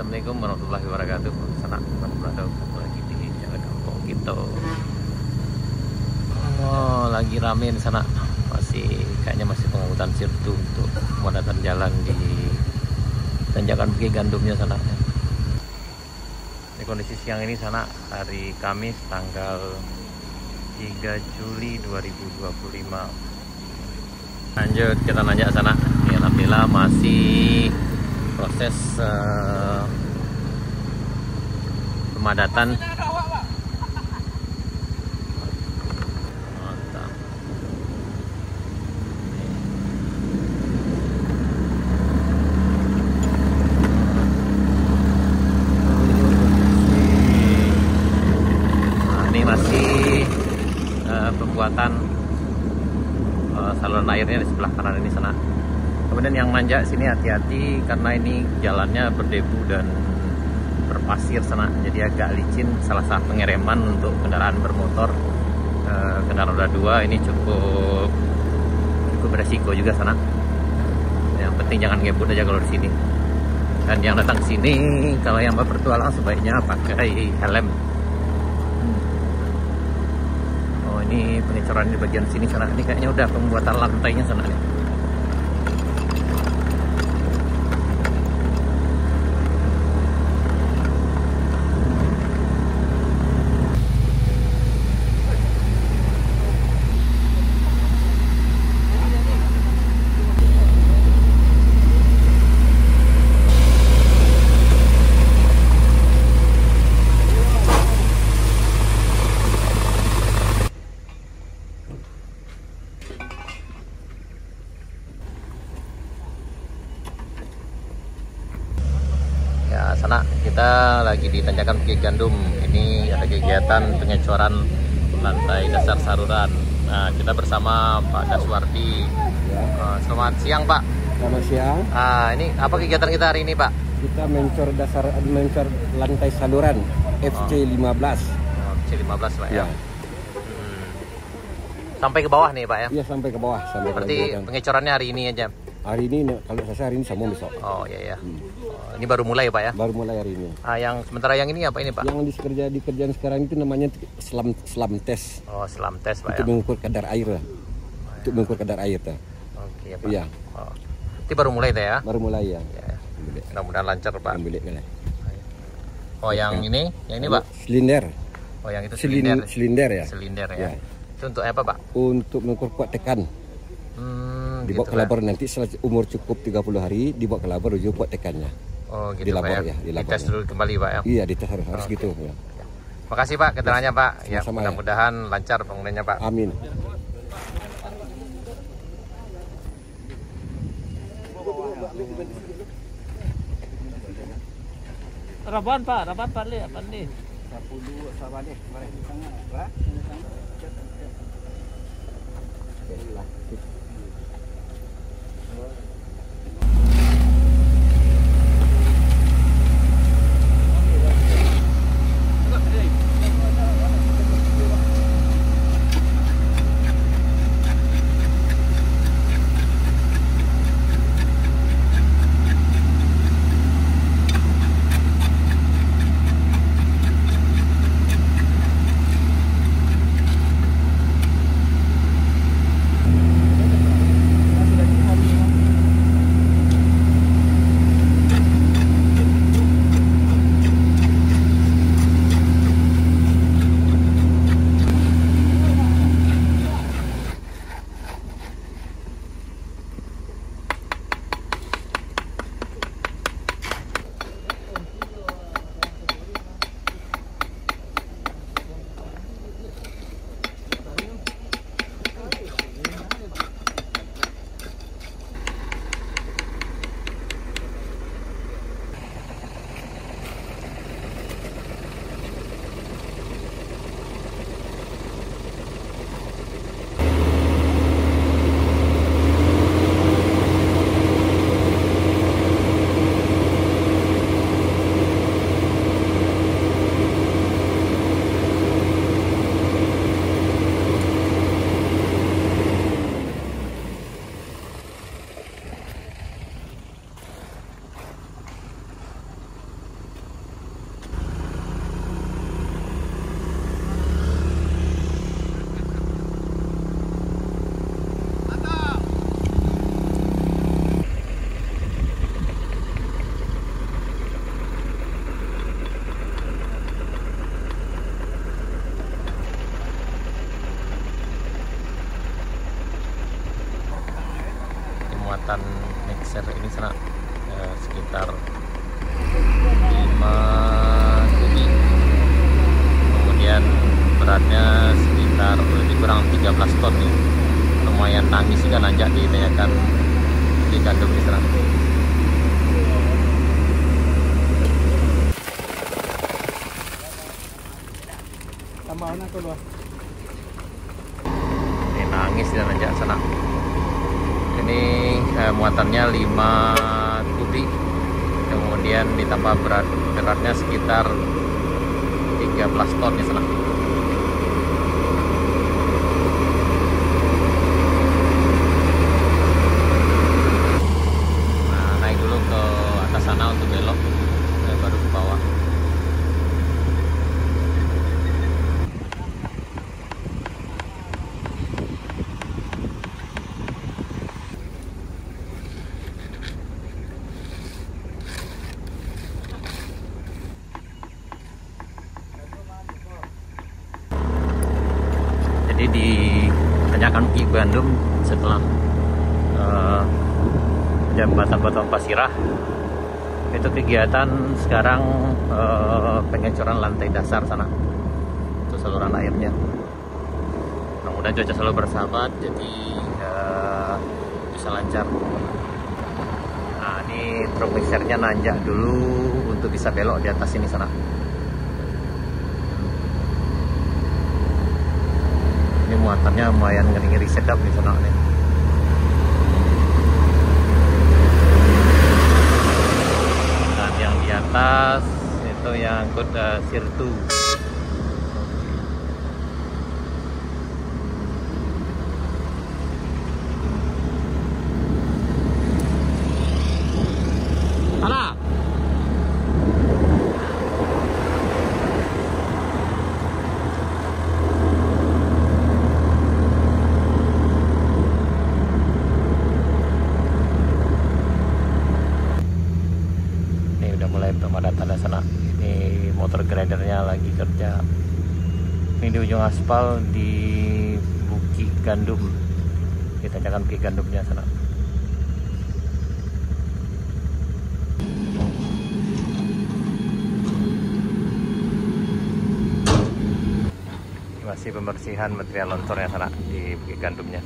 Assalamualaikum warahmatullahi wabarakatuh. Sana berada lagi di Jalan Kampung gitu. Oh, lagi rame di sana. Kayaknya masih pengangkutan sirtu untuk pemadatan jalan di tanjakan Bukit Gandumnya sana. Di kondisi siang ini sana hari Kamis tanggal 3 Juli 2025. Lanjut kita nanjak sana. Ini alhamdulillah masih proses pemadatan. Mantap. Nah, ini masih pembuatan saluran airnya di sebelah kanan ini sana. Kemudian yang nanjak sini hati-hati karena ini jalannya berdebu dan berpasir sana, jadi agak licin. Salah satu pengereman untuk kendaraan bermotor, kendaraan roda 2 ini cukup beresiko juga sana. Yang penting jangan ngebut aja kalau di sini. Dan yang datang sini kalau yang mau bertualang sebaiknya pakai helm. Oh, ini pengecoran di bagian sini sana. Ini kayaknya udah pembuatan lantainya sana nih. Ya, sana kita lagi di tanjakan Bukit Gandum. Ini ada kegiatan pengecoran lantai dasar saluran. Nah, kita bersama Pak Daswardi. Selamat siang, Pak. Selamat siang. Ini apa kegiatan kita hari ini, Pak? Kita mencor lantai saluran FC15. C15, Pak ya. Ya. Sampai ke bawah nih, Pak ya. Iya, sampai ke bawah sampai. Berarti pengecorannya hari ini aja. Hari ini kalau saya hari ini sama besok. Oh iya ya. Ini baru mulai, Pak ya. Baru mulai hari ini. Yang sementara yang ini apa ini, Pak? Yang di kerjaan sekarang itu namanya slam test. Oh, selam tes, Pak Untuk ya. mengukur kadar air. Untuk mengukur kadar air tuh. Oke, Pak. Iya. Oh. Itu baru mulai teh ya. Baru mulai ya. Ya. Mudah-mudahan lancar, Pak. Ambil kan. Oh, yang ini Pak. Silinder. Oh, yang itu silinder. Silinder ya. Silinder Ya. ya. Itu untuk apa, Pak? Untuk mengukur kuat tekan. Dibawa Gitu, ke labor nanti setelah umur cukup 30 hari dibawa ke labor uji kuat tekannya. Oh, gitu, Di Pak labor ya. ya, di labor. Dites dulu kembali, Pak ya. Iya, dites harus Oke. gitu ya. Makasih, Pak, keterangannya, Pak. Ya, Sama-sama, ya. mudah-mudahan lancar penggunaannya, Pak. Amin. Raban Pak, raban Pak Li, apa nih? nggak nanjak ditanyakan di gandum di sana. Tambahan aku loh. Ini nangis dia nanjak sana. Ini muatannya 5 kuti, kemudian ditambah beratnya sekitar 13 ton di sana. Nah, naik dulu ke atas sana untuk belok, baru ke bawah. Jadi di Tanjakan Bukit Gandum setelah jembatan Batu Pasirah itu kegiatan sekarang pengecoran lantai dasar sana untuk saluran airnya. Mudah-mudahan cuaca selalu bersahabat, jadi bisa lancar. Nah, ini truk mixernya nanjak dulu untuk bisa belok di atas ini sana. Ini muatannya lumayan ngeri-ngeri sedap di sana nih. Dan yang di atas itu yang angkut Sirtu. Sana. Mulai pemadatan sana. Ini motor gradernya lagi kerja. Ini di ujung aspal di Bukit Gandum. Kita tanyakan Bukit Gandumnya sana. Masih pembersihan material loncornya sana di Bukit Gandumnya.